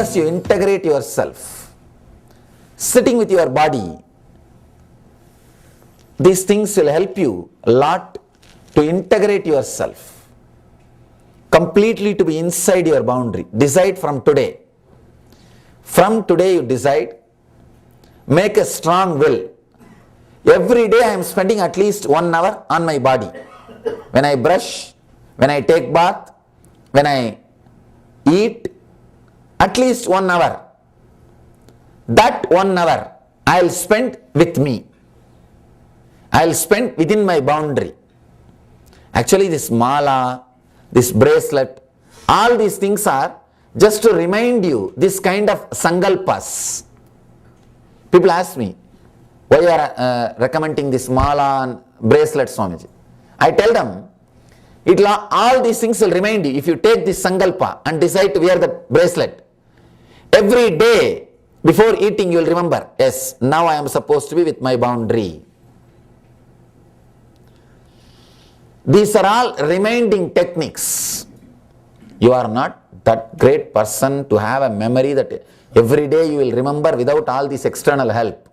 unless you integrate yourself, sitting with your body, these things will help you a lot to integrate yourself, completely to be inside your boundary. Decide from today. From today you decide, make a strong will. Every day I am spending at least 1 hour on my body. When I brush, when I take bath, when I eat, at least 1 hour. That 1 hour I will spend with me. I will spend within my boundary. Actually this mala, this bracelet, all these things are just to remind you this kind of sankalpas. People ask me, why you are recommending this mala and bracelet, Swamiji? I tell them, all these things will remind you. If you take this sankalpa and decide to wear the bracelet, every day before eating you will remember, yes, now I am supposed to be with my boundary. These are all reminding techniques. You are not that great person to have a memory that every day you will remember without all this external help.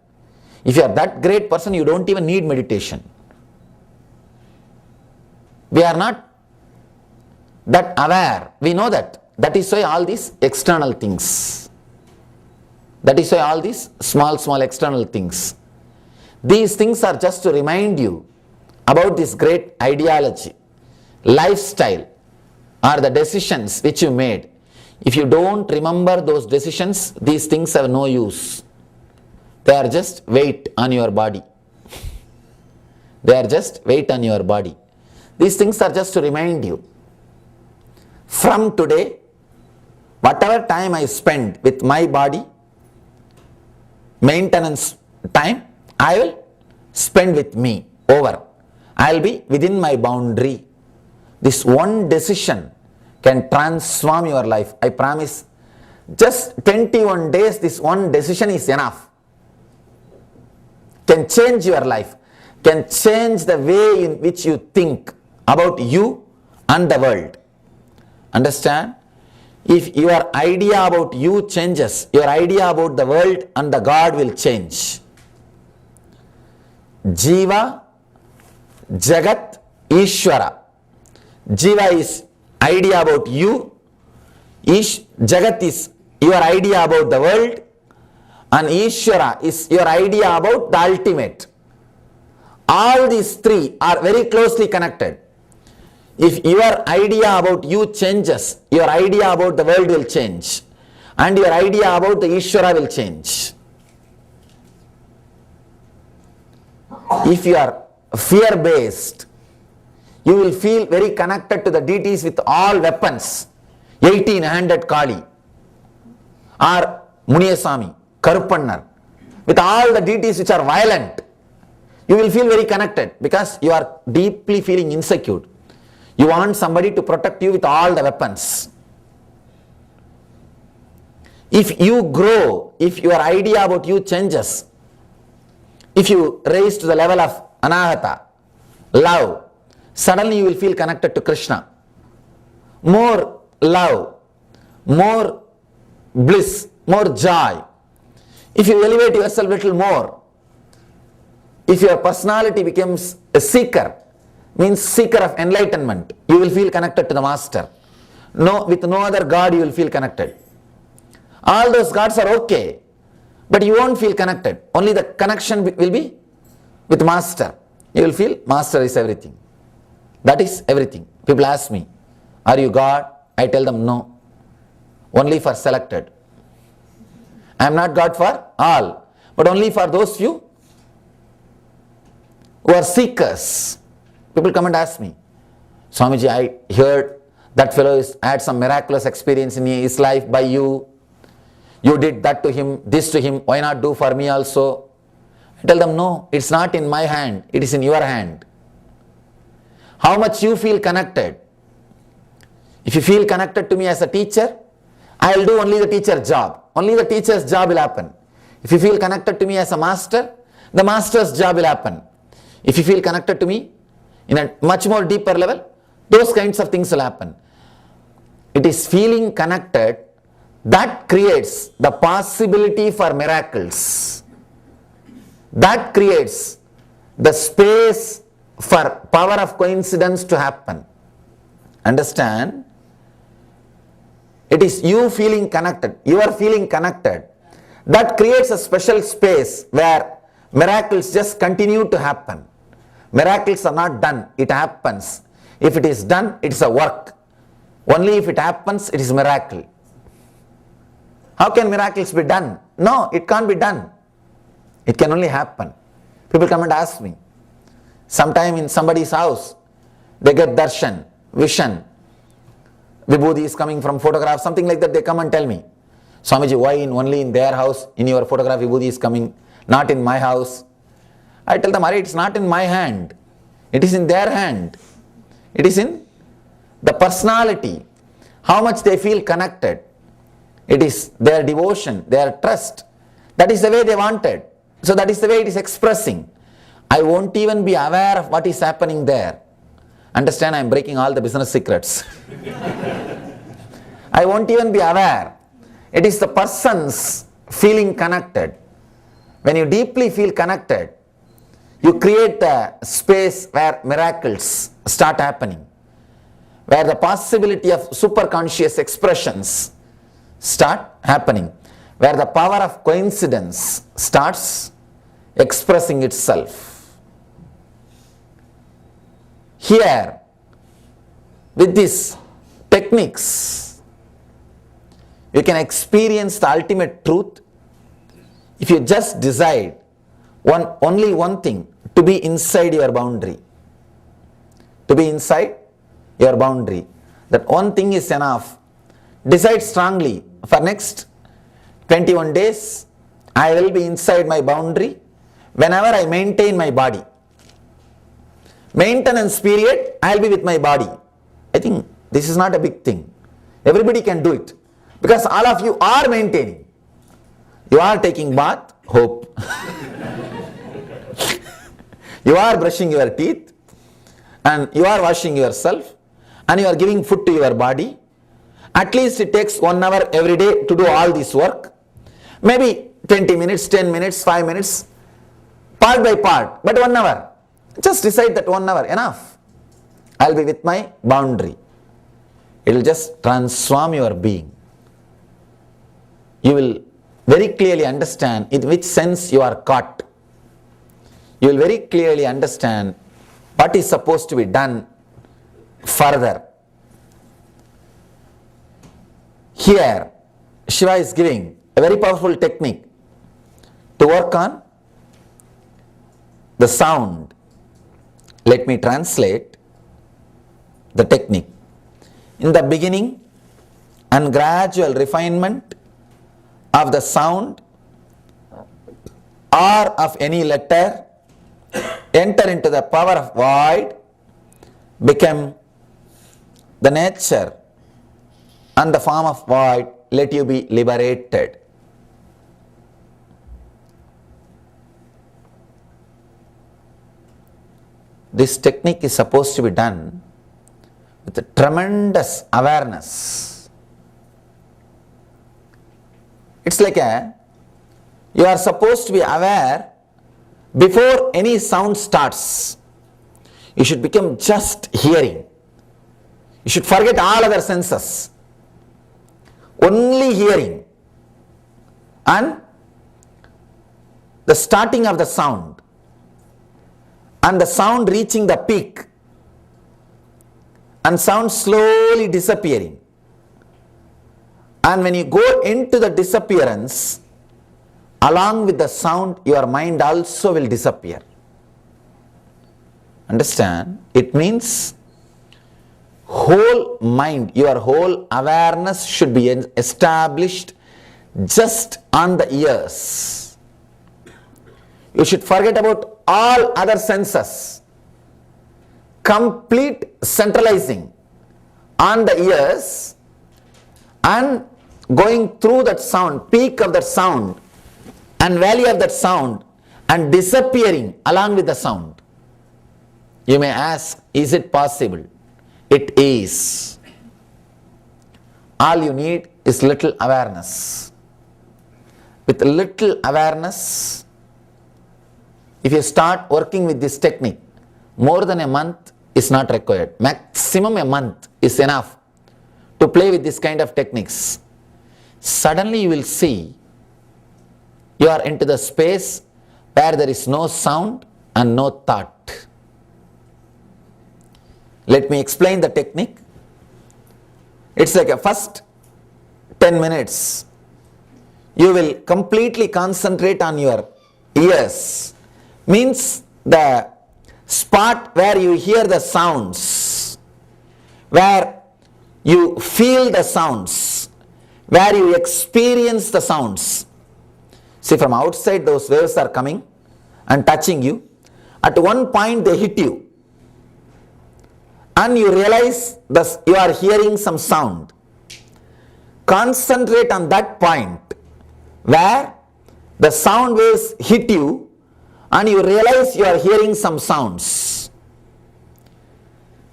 If you are that great person, you don't even need meditation. We are not that aware. We know that. That is why all these external things. That is why all these small external things. These things are just to remind you about this great ideology, lifestyle, or the decisions which you made. If you don't remember those decisions, these things have no use. They are just weight on your body. They are just weight on your body. These things are just to remind you. From today, whatever time I spend with my body, maintenance time, I will spend with me. Over. I will be within my boundary. This one decision can transform your life. I promise. Just 21 days, this one decision is enough. Can change your life. Can change the way in which you think about you and the world. Understand? If your idea about you changes, your idea about the world and the God will change. Jiva, Jagat, Ishvara. Jiva is idea about you. Jagat is your idea about the world. And Ishvara is your idea about the ultimate. All these three are very closely connected. If your idea about you changes, your idea about the world will change. And your idea about the Ishvara will change. If you are fear-based, you will feel very connected to the deities with all weapons. 18-handed Kali or Muniyasami, Karupannar, with all the deities which are violent. You will feel very connected because you are deeply feeling insecure. You want somebody to protect you with all the weapons. If you grow, if your idea about you changes, if you raise to the level of anahata, love, suddenly you will feel connected to Krishna. More love, more bliss, more joy. If you elevate yourself a little more, if your personality becomes a seeker, means seeker of enlightenment, you will feel connected to the master. With no other God you will feel connected. All those gods are okay, but you won't feel connected. Only the connection will be with master. You will feel master is everything. That is everything. People ask me, are you God? I tell them no. Only for selected. I am not God for all, but only for those few who are seekers. People come and ask me, Swamiji, I heard that fellow had some miraculous experience in his life by you. You did that to him, this to him, why not do for me also? I tell them, no, it's not in my hand, it is in your hand. How much you feel connected? If you feel connected to me as a teacher, I will do only the teacher's job. Only the teacher's job will happen. If you feel connected to me as a master, the master's job will happen. If you feel connected to me in a much more deeper level, those kinds of things will happen. It is feeling connected That creates the possibility for miracles. That creates the space for power of coincidence to happen. Understand? It is you feeling connected. You are feeling connected. That creates a special space where miracles just continue to happen. Miracles are not done. It happens. If it is done, it is a work. Only if it happens, it is miracle. How can miracles be done? No, it can't be done. It can only happen. People come and ask me. Sometime in somebody's house, they get darshan, vision. Vibhuti is coming from photograph, something like that, they come and tell me. Swamiji, why only in their house, in your photograph, Vibhuti is coming, not in my house? I tell them, Ari, it's not in my hand. It is in their hand. It is in the personality. How much they feel connected. It is their devotion, their trust. That is the way they wanted. So that is the way it is expressing. I won't even be aware of what is happening there. Understand, I am breaking all the business secrets. I won't even be aware. It is the person's feeling connected. When you deeply feel connected, you create a space where miracles start happening, where the possibility of superconscious expressions start happening, where the power of coincidence starts expressing itself. Here, with these techniques, you can experience the ultimate truth if you just decide only one thing, to be inside your boundary. To be inside your boundary. That one thing is enough. Decide strongly, for next 21 days, I will be inside my boundary whenever I maintain my body. Maintenance period, I will be with my body. I think this is not a big thing. Everybody can do it. Because all of you are maintaining. You are taking bath, hope. You are brushing your teeth, and you are washing yourself, and you are giving food to your body. At least it takes 1 hour every day to do all this work. Maybe 20 minutes, 10 minutes, 5 minutes, part by part, but 1 hour. Just decide that 1 hour, enough. I will be with my boundary. It will just transform your being. You will very clearly understand in which sense you are caught. You will very clearly understand what is supposed to be done further. Here, Shiva is giving a very powerful technique to work on the sound. Let me translate the technique. In the beginning and gradual refinement of the sound or of any letter, enter into the power of void, become the nature and the form of void, let you be liberated. This technique is supposed to be done with a tremendous awareness. It's like you are supposed to be aware before any sound starts. You should become just hearing. You should forget all other senses. Only hearing. And the starting of the sound. And the sound reaching the peak. And sound slowly disappearing. And when you go into the disappearance, along with the sound, your mind also will disappear. Understand? It means whole mind, your whole awareness should be established just on the ears. You should forget about all other senses. Complete centralizing on the ears and going through that sound, peak of that sound and valley of that sound, and disappearing along with the sound. You may ask, is it possible? It is. All you need is little awareness. With little awareness, if you start working with this technique, more than a month is not required. Maximum a month is enough to play with this kind of techniques. Suddenly you will see you are into the space where there is no sound and no thought. Let me explain the technique. It's like a first 10 minutes. You will completely concentrate on your ears. Means the spot where you hear the sounds, where you feel the sounds, where you experience the sounds. See, from outside those waves are coming and touching you. At one point they hit you and you realize that you are hearing some sound. Concentrate on that point where the sound waves hit you and you realize you are hearing some sounds.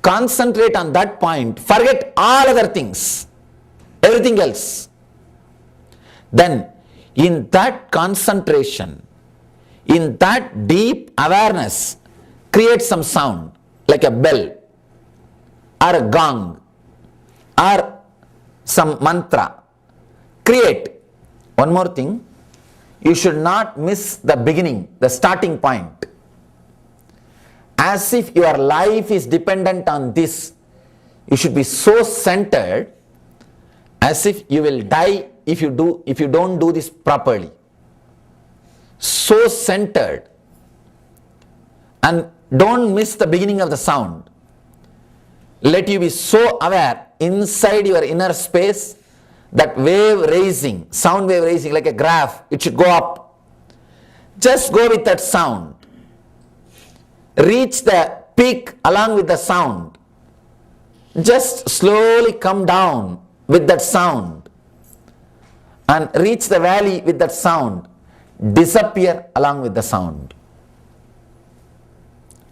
Concentrate on that point, forget all other things, everything else. Then in that concentration, in that deep awareness, create some sound like a bell or a gong or some mantra. Create. One more thing, you should not miss the beginning, the starting point. As if your life is dependent on this, you should be so centered as if you will die if you don't do this properly. So centered, and don't miss the beginning of the sound. Let you be so aware inside your inner space, that wave raising, sound wave raising like a graph, it should go up. Just go with that sound. Reach the peak along with the sound. Just slowly come down with that sound and reach the valley with that sound. Disappear along with the sound.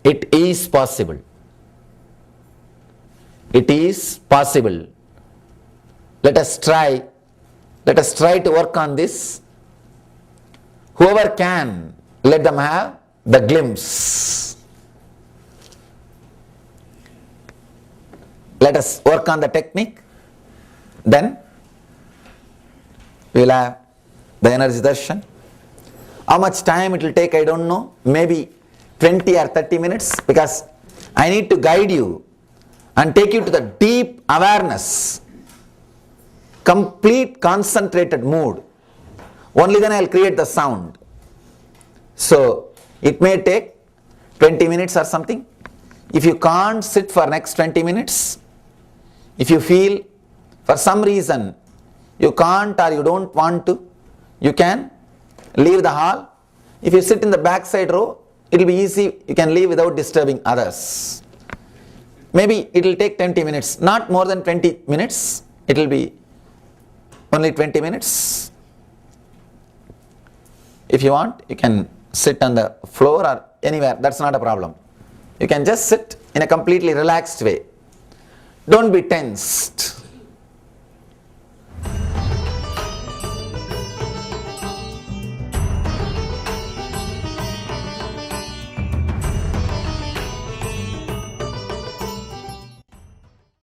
It is possible. It is possible. Let us try to work on this. Whoever can, let them have the glimpse. Let us work on the technique. Then we will have the energy darshan. How much time it will take, I don't know. Maybe 20 or 30 minutes, because I need to guide you and take you to the deep awareness, complete concentrated mood. Only then I will create the sound. So it may take 20 minutes or something. If you can't sit for next 20 minutes, if you feel for some reason you can't or you don't want to, you can leave the hall. If you sit in the back side row, it will be easy, you can leave without disturbing others. Maybe it will take 20 minutes, not more than 20 minutes, it will be only 20 minutes. If you want, you can sit on the floor or anywhere, that's not a problem. You can just sit in a completely relaxed way. Don't be tensed.